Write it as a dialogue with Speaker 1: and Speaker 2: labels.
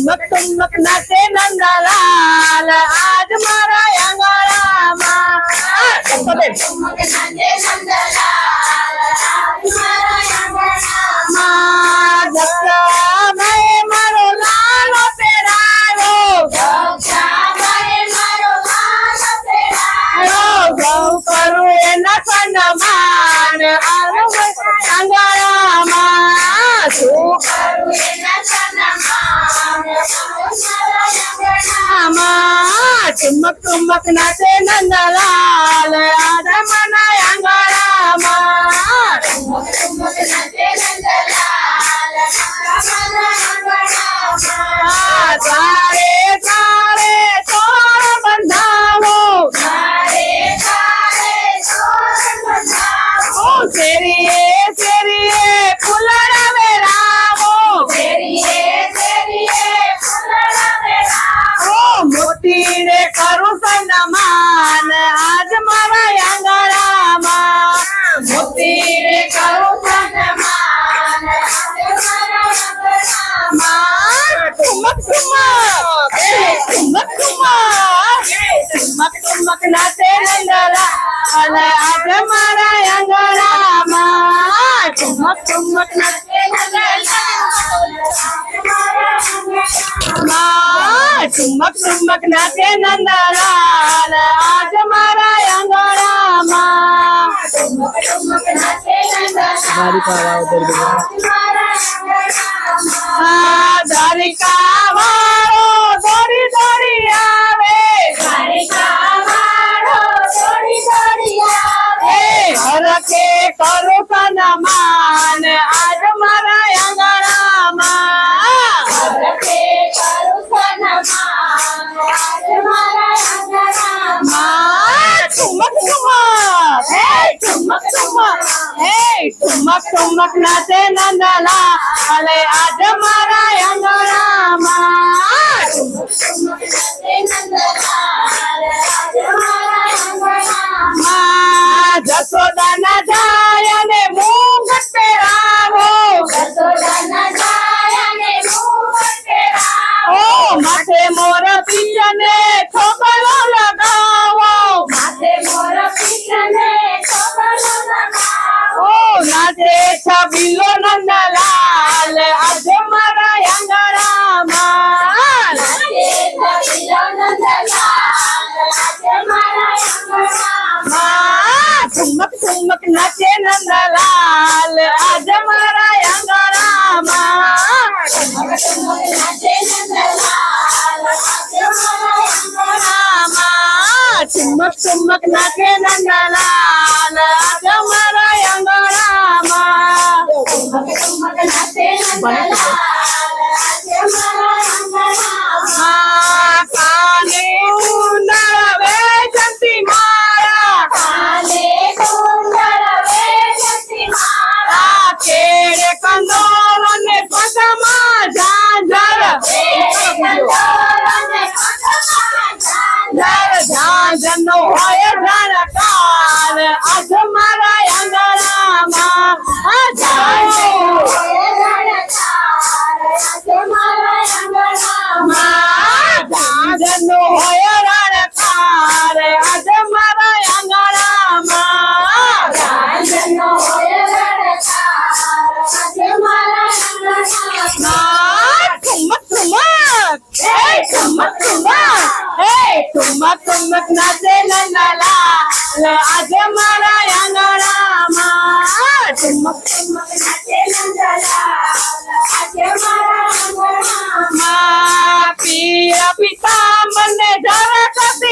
Speaker 1: ठुमक ठुमक नाचे नंदलाल आज मारा आंगणाમાં
Speaker 2: ठुमक नाचे नंदलाल आज मारा आंगणाમાં
Speaker 1: દક્ષાભાઈ મારો લાલો પહેરાયો
Speaker 2: દક્ષાભાઈ મારો લાલો પહેરાયો
Speaker 1: ગૌ કરું એના સન્માન આંગણામાં શું
Speaker 2: કરું એના સન્માન
Speaker 1: આંગણામાં ઠુમક ઠુમક નાચે નંદલાલ આજ મારા આંગણામાં
Speaker 2: ठुमक ठुमक नाचे नंदलाल आज मारा आंगणाમાં
Speaker 1: તારે તારે તોર બંધાવો
Speaker 2: તારે તારે તોરણ બંધાવો
Speaker 1: શેરીએ શેરીએ ફૂલડા વેરાવો
Speaker 2: શેરીએ શેરીએ ફૂલડા વેરાવો
Speaker 1: મોતીને કરું સન્માન આજ મારા આંગણામાં
Speaker 2: મોતીને કરું સન્માન આજ મારા આંગણામાં
Speaker 1: ઠુમક ઠુમક ઠુમક ઠુમક ઠુમક ઠુમક નાચે નંદલાલ આજ મારા આંગણામાં ઠુમક ઠુમક નાચે ઠુમક ઠુમક નાચે નંદલાલ આજ મારા આંગણામાં
Speaker 2: ठुमक ठुमक नाचे नंदलाल आज मारा आंगणाમાં
Speaker 1: દ્વારિકા વાળો દોડી દોડી આવે
Speaker 2: દ્વારિકા વાળો દોડી દોડી આવે
Speaker 1: હરકે કરું સન્માન આજ મારા આંગણામાં
Speaker 2: હરખે કરું સન્માન આજ મારા આંગણામાં
Speaker 1: ઠુમક ઠુમક હે ઠુમક ઠુમક હે ઠુમક ઠુમક નાચે નંદલાલ આજ મારા આંગણામાં
Speaker 2: ठुमक नाचे नंदलाल आज मारा आंगणाમાં
Speaker 1: જસોદાના જાય ને મુંગટ પહેરાવો
Speaker 2: જસોદાના જાય અને મુંગટ પહેરાવો
Speaker 1: માથે મોર પીછને છોકરો લગાવો
Speaker 2: માથે મોર પીછને છોકરો લગાવો
Speaker 1: નાચે છબીલો નંદલાલ આજ મારા આંગણામાં
Speaker 2: નાચે છબીલો નંદલાલ આજ મારા આંગણામાં
Speaker 1: ઠુમક ઠુમક નાચે નંદલાલ આજ મારા આંગણામાં
Speaker 2: ठुमक ठुमक नाचे नंदलाल आज मारा आंगणाમાં
Speaker 1: ઠુમક ઠુમક નાચે નંદલાલ આજ મારા આંગણામાં
Speaker 2: ठुमक ठुमक नाचे नंदलाल आज मारा आंगणाમાં
Speaker 1: કાને ઉંડાવે જંતી મારા
Speaker 2: કાલે કુંડળ વેચતી મારા
Speaker 1: કેડે કંદોર ને પગમાં ઝાંઝર
Speaker 2: કંદોરને પગમાં ઝાંઝર
Speaker 1: ઝાંઝરનો હોય ઝાડકાર આજ મારા આંગણામાં ઝાંઝરનો હોય રણકાર આજ મારા આંગણામાં ઠુમક ઠુમક હે ઠુમક ઠુમક હે ઠુમક ઠુમક નાચે નંદલાલ આજ મારા આંગણામાં ઠુમક ઠુમક નાચે